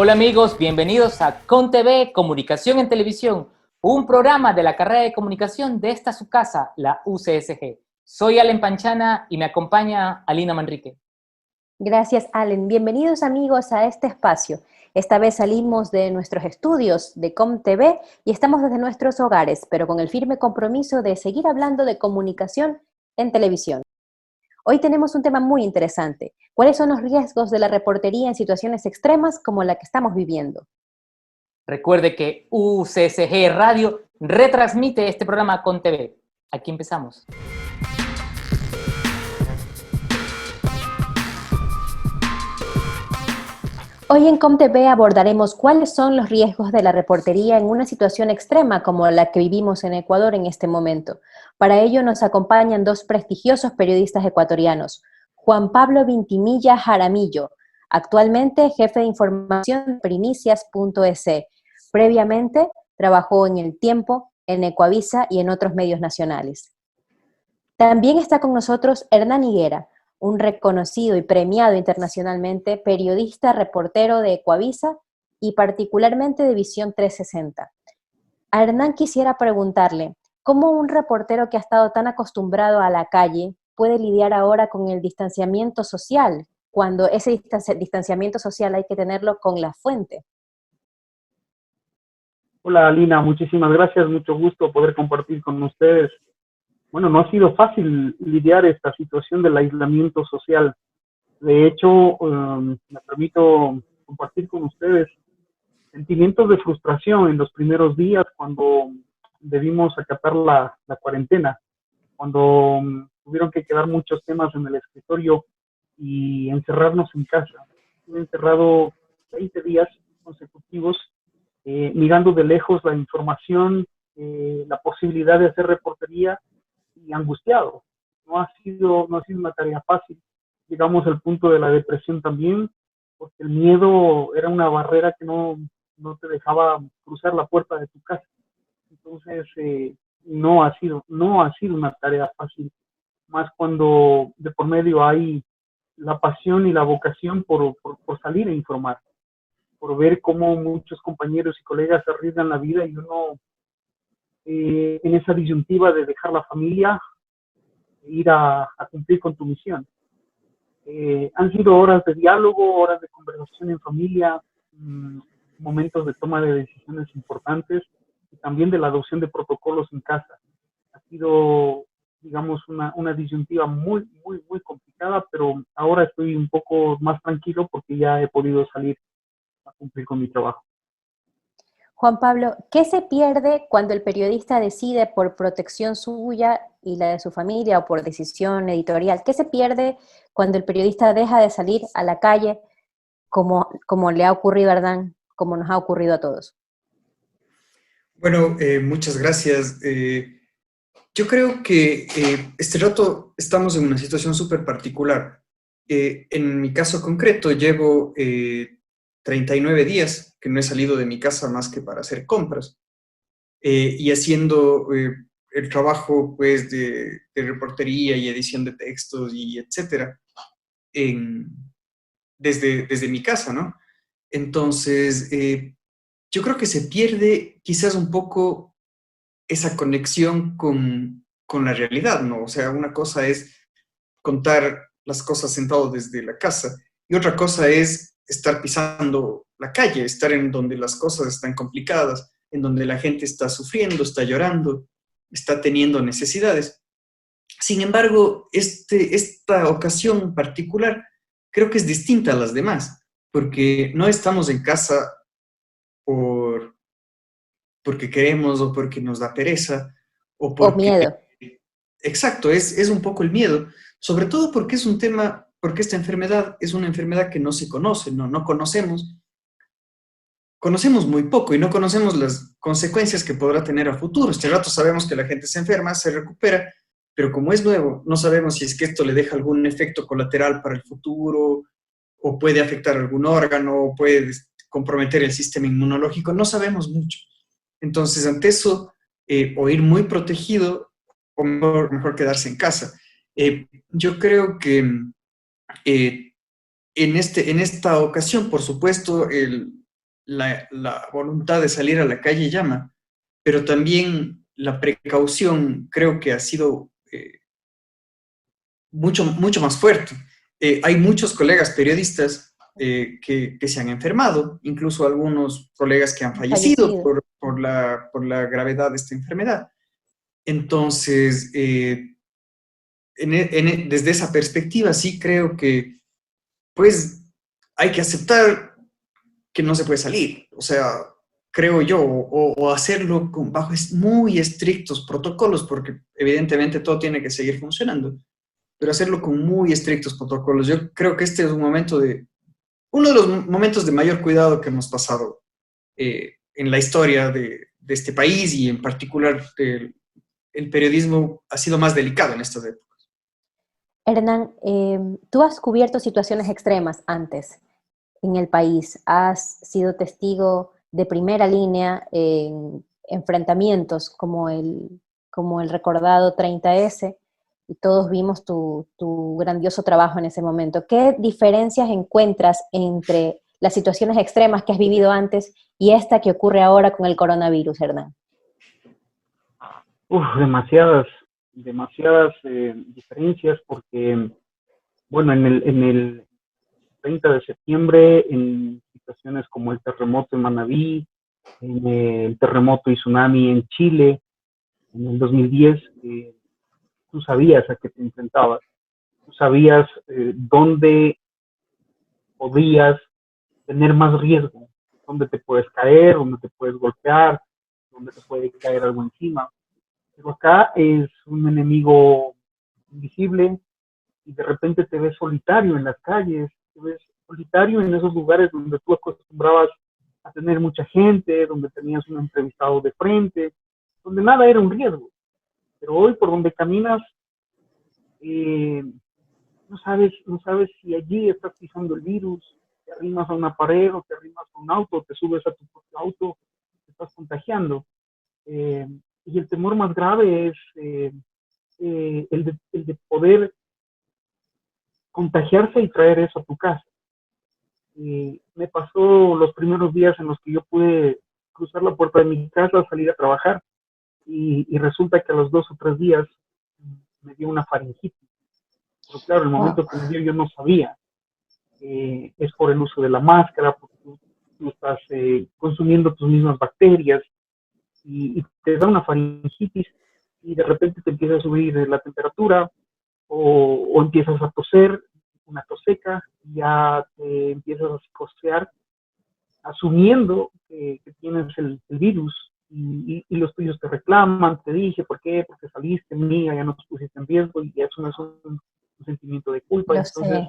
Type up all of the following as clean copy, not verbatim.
Hola amigos, bienvenidos a ConTV, Comunicación en Televisión, un programa de la carrera de comunicación de esta su casa, la UCSG. Soy Allen Panchana y me acompaña Alina Manrique. Gracias, Allen. Bienvenidos amigos a este espacio. Esta vez salimos de nuestros estudios de ComTV y estamos desde nuestros hogares, pero con el firme compromiso de seguir hablando de comunicación en televisión. Hoy tenemos un tema muy interesante. ¿Cuáles son los riesgos de la reportería en situaciones extremas como la que estamos viviendo? Recuerde que UCSG Radio retransmite este programa ConTV. Aquí empezamos. Hoy en ComTV abordaremos cuáles son los riesgos de la reportería en una situación extrema como la que vivimos en Ecuador en este momento. Para ello nos acompañan dos prestigiosos periodistas ecuatorianos, Juan Pablo Vintimilla Jaramillo, actualmente jefe de información de primicias.es. Previamente trabajó en El Tiempo, en Ecuavisa y en otros medios nacionales. También está con nosotros Hernán Higuera, un reconocido y premiado internacionalmente periodista reportero de Ecuavisa y particularmente de Visión 360. A Hernán quisiera preguntarle, ¿cómo un reportero que ha estado tan acostumbrado a la calle puede lidiar ahora con el distanciamiento social, cuando ese distanciamiento social hay que tenerlo con la fuente? Hola Alina, muchísimas gracias, mucho gusto poder compartir con ustedes. Bueno, no ha sido fácil lidiar esta situación del aislamiento social. De hecho, me permito compartir con ustedes sentimientos de frustración en los primeros días cuando debimos acatar la cuarentena, cuando tuvieron que quedar muchos temas en el escritorio y encerrarnos en casa. Estuve encerrado 20 días consecutivos, mirando de lejos la información, la posibilidad de hacer reportería y angustiado. No ha sido una tarea fácil. Llegamos al punto de la depresión también, porque el miedo era una barrera que no te dejaba cruzar la puerta de tu casa. Entonces, no ha sido una tarea fácil, más cuando de por medio hay la pasión y la vocación por salir a informar, por ver cómo muchos compañeros y colegas arriesgan la vida y uno en esa disyuntiva de dejar la familia e ir a cumplir con tu misión. Han sido horas de diálogo, horas de conversación en familia, momentos de toma de decisiones importantes y también de la adopción de protocolos en casa. Ha sido, digamos, una disyuntiva muy complicada, pero ahora estoy un poco más tranquilo porque ya he podido salir a cumplir con mi trabajo. Juan Pablo, ¿qué se pierde cuando el periodista decide por protección suya y la de su familia o por decisión editorial? ¿Qué se pierde cuando el periodista deja de salir a la calle como le ha ocurrido a Hernán, como nos ha ocurrido a todos? Bueno, muchas gracias. Yo creo que este rato estamos en una situación súper particular. En mi caso concreto, llevo 39 días que no he salido de mi casa más que para hacer compras y haciendo el trabajo pues, de reportería y edición de textos y etcétera desde mi casa, ¿no? Entonces, yo creo que se pierde quizás un poco esa conexión con la realidad, ¿no? O sea, una cosa es contar las cosas sentado desde la casa y otra cosa es estar pisando la calle, estar en donde las cosas están complicadas, en donde la gente está sufriendo, está llorando, está teniendo necesidades. Sin embargo, esta ocasión particular creo que es distinta a las demás, porque no estamos en casa porque queremos o porque nos da pereza o O porque... miedo. Exacto, es un poco el miedo, sobre todo porque es un tema, porque esta enfermedad es una enfermedad que no se conoce, no conocemos. Conocemos muy poco y no conocemos las consecuencias que podrá tener a futuro. Este rato sabemos que la gente se enferma, se recupera, pero como es nuevo, no sabemos si es que esto le deja algún efecto colateral para el futuro o puede afectar algún órgano o puede comprometer el sistema inmunológico. No sabemos mucho. Entonces, ante eso, o ir muy protegido o mejor quedarse en casa. Yo creo que en esta ocasión, por supuesto, la voluntad de salir a la calle llama, pero también la precaución creo que ha sido mucho más fuerte. Hay muchos colegas periodistas que se han enfermado, incluso algunos colegas que han fallecido por la gravedad de esta enfermedad. Entonces, desde esa perspectiva sí creo que pues hay que aceptar que no se puede salir, o sea, creo yo, o hacerlo bajo muy estrictos protocolos, porque evidentemente todo tiene que seguir funcionando, pero hacerlo con muy estrictos protocolos. Yo creo que este es uno de los momentos de mayor cuidado que hemos pasado en la historia de este país, y en particular el periodismo ha sido más delicado en estas épocas. Hernán, tú has cubierto situaciones extremas antes en el país, has sido testigo de primera línea en enfrentamientos como el recordado 30S, y todos vimos tu grandioso trabajo en ese momento. ¿Qué diferencias encuentras entre las situaciones extremas que has vivido antes y esta que ocurre ahora con el coronavirus, Hernán? Demasiadas diferencias, porque, bueno, en el 30 de septiembre, en situaciones como el terremoto en Manabí, en el terremoto y tsunami en Chile, en el 2010, tú sabías a qué te enfrentabas, tú sabías dónde podías tener más riesgo, dónde te puedes caer, dónde te puedes golpear, dónde te puede caer algo encima. Pero acá es un enemigo invisible, y de repente te ves solitario en las calles, te ves solitario en esos lugares donde tú acostumbrabas a tener mucha gente, donde tenías un entrevistado de frente, donde nada era un riesgo. Pero hoy, por donde caminas, no sabes si allí estás pisando el virus, te arrimas a una pared, o te arrimas a un auto, te subes a tu propio auto, te estás contagiando. Y el temor más grave es el de poder contagiarse y traer eso a tu casa. Me pasó los primeros días en los que yo pude cruzar la puerta de mi casa, salir a trabajar, y resulta que a los 2 o 3 días me dio una faringitis. Pero claro, el momento que me dio yo no sabía. Es por el uso de la máscara, porque tú estás consumiendo tus mismas bacterias, y te da una faringitis, y de repente te empieza a subir la temperatura, o empiezas a toser, una tos seca, y ya te empiezas a psicosear, asumiendo que tienes el virus, y los tuyos te reclaman, te dije, ¿por qué? Porque saliste, mía, ya no te pusiste en riesgo, y eso no es un sentimiento de culpa. Entonces,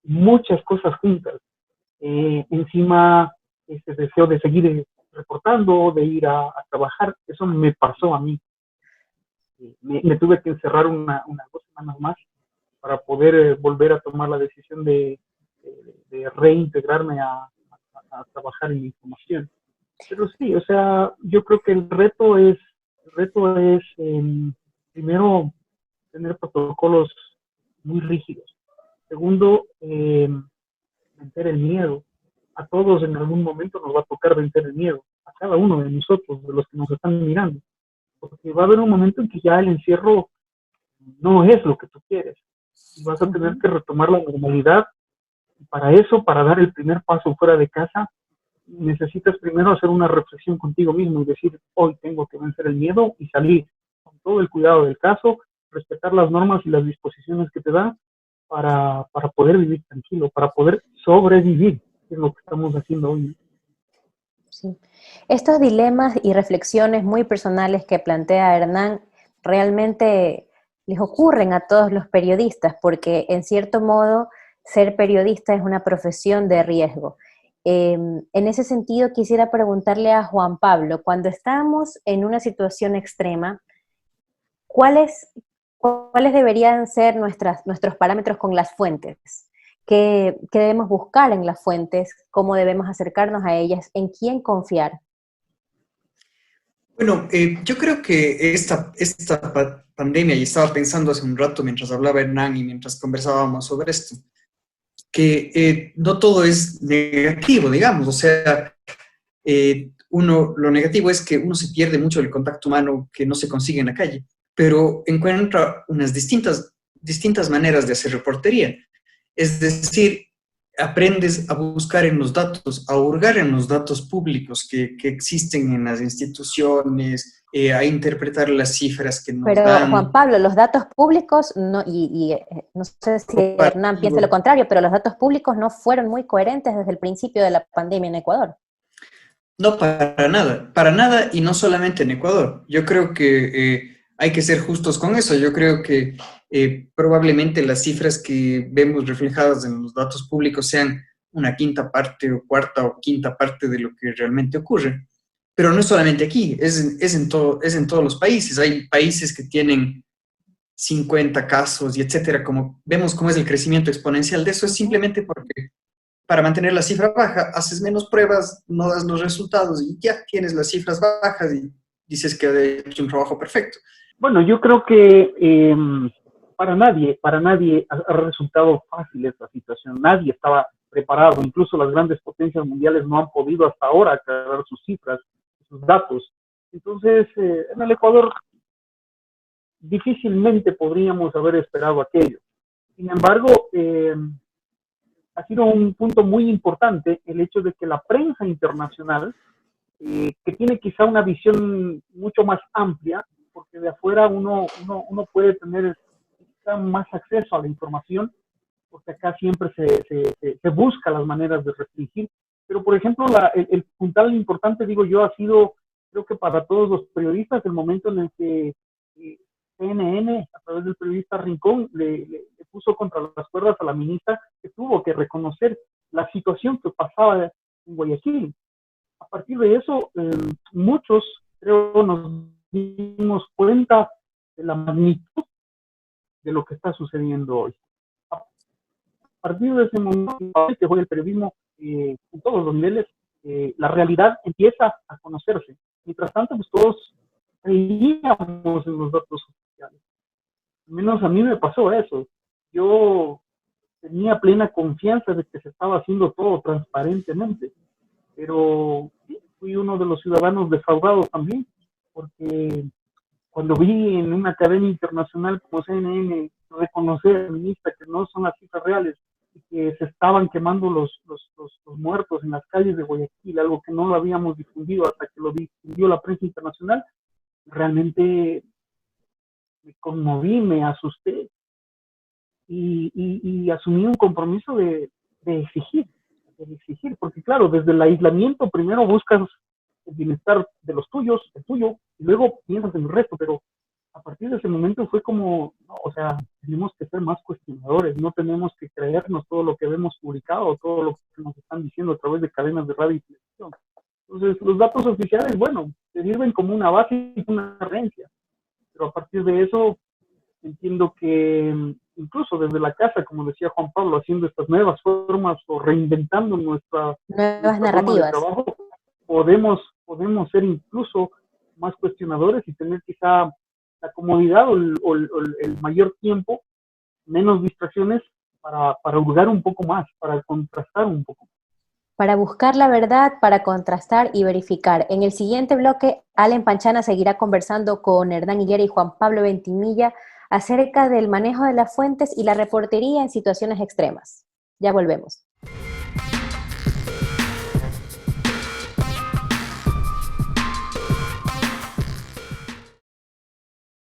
muchas cosas juntas. Encima, ese deseo de seguir reportando, de ir a trabajar, eso me pasó a mí. Me tuve que encerrar unas 2 semanas más para poder volver a tomar la decisión de reintegrarme a trabajar en la información. Pero sí, o sea, yo creo que el reto es primero, tener protocolos muy rígidos. Segundo, vencer el miedo. A todos en algún momento nos va a tocar vencer el miedo, a cada uno de nosotros, de los que nos están mirando. Porque va a haber un momento en que ya el encierro no es lo que tú quieres, y vas a tener que retomar la normalidad. Y para eso, para dar el primer paso fuera de casa, necesitas primero hacer una reflexión contigo mismo y decir, hoy tengo que vencer el miedo y salir con todo el cuidado del caso, respetar las normas y las disposiciones que te da para poder vivir tranquilo, para poder sobrevivir, que es lo que estamos haciendo hoy. Sí. Estos dilemas y reflexiones muy personales que plantea Hernán realmente les ocurren a todos los periodistas, porque en cierto modo ser periodista es una profesión de riesgo. En ese sentido quisiera preguntarle a Juan Pablo, cuando estamos en una situación extrema, ¿cuáles deberían ser nuestros parámetros con las fuentes? ¿Qué debemos buscar en las fuentes? ¿Cómo debemos acercarnos a ellas? ¿En quién confiar? Bueno, yo creo que esta pandemia, y estaba pensando hace un rato mientras hablaba Hernán y mientras conversábamos sobre esto, que no todo es negativo, digamos. O sea, lo negativo es que uno se pierde mucho del contacto humano que no se consigue en la calle, pero encuentra unas distintas maneras de hacer reportería. Es decir, aprendes a buscar en los datos, a hurgar en los datos públicos que existen en las instituciones, a interpretar las cifras que nos Pero dan. Juan Pablo, los datos públicos, no, no sé si Hernán piensa lo contrario, pero los datos públicos no fueron muy coherentes desde el principio de la pandemia en Ecuador. No, para nada, y no solamente en Ecuador. Yo creo que hay que ser justos con eso. Yo creo que probablemente las cifras que vemos reflejadas en los datos públicos sean una quinta parte o cuarta o quinta parte de lo que realmente ocurre. Pero no es solamente aquí, es en todos los países. Hay países que tienen 50 casos y etcétera. Como vemos cómo es el crecimiento exponencial de eso, es simplemente porque para mantener la cifra baja, haces menos pruebas, no das los resultados y ya tienes las cifras bajas y dices que ha hecho un trabajo perfecto. Bueno, yo creo que para nadie ha resultado fácil esta situación. Nadie estaba preparado, incluso las grandes potencias mundiales no han podido hasta ahora aclarar sus cifras, sus datos. Entonces, en el Ecuador difícilmente podríamos haber esperado aquello. Sin embargo, ha sido un punto muy importante el hecho de que la prensa internacional, que tiene quizá una visión mucho más amplia, porque de afuera uno puede tener quizá más acceso a la información, porque acá siempre se busca las maneras de restringir. Pero, por ejemplo, el puntal importante, digo yo, ha sido, creo que para todos los periodistas, el momento en el que CNN, a través del periodista Rincón, le puso contra las cuerdas a la ministra, que tuvo que reconocer la situación que pasaba en Guayaquil. A partir de eso, muchos, creo, nos dimos cuenta de la magnitud de lo que está sucediendo hoy. A partir de ese momento que fue el periodismo en todos los niveles, la realidad empieza a conocerse. Mientras tanto, pues todos creíamos en los datos oficiales. Al menos a mí me pasó eso. Yo tenía plena confianza de que se estaba haciendo todo transparentemente, pero sí, fui uno de los ciudadanos defraudados también, porque cuando vi en una cadena internacional como CNN reconocer a la ministra que no son las cifras reales y que se estaban quemando los muertos en las calles de Guayaquil, algo que no lo habíamos difundido hasta que lo difundió la prensa internacional, realmente me conmoví, me asusté y asumí un compromiso de exigir, porque claro, desde el aislamiento primero buscas el bienestar de los tuyos, el tuyo, y luego piensas en el resto, pero a partir de ese momento fue como, no, o sea, tenemos que ser más cuestionadores, no tenemos que creernos todo lo que vemos publicado, todo lo que nos están diciendo a través de cadenas de radio y televisión. Entonces, los datos oficiales, bueno, te sirven como una base y una referencia, pero a partir de eso entiendo que incluso desde la casa, como decía Juan Pablo, haciendo estas nuevas formas o reinventando nuestra narrativas forma de trabajo, podemos ser incluso más cuestionadores y tener quizá la comodidad o el mayor tiempo, menos distracciones para hurgar un poco más, para contrastar un poco más. Para buscar la verdad, para contrastar y verificar. En el siguiente bloque, Allen Panchana seguirá conversando con Hernán Higuera y Juan Pablo Ventimilla acerca del manejo de las fuentes y la reportería en situaciones extremas. Ya volvemos.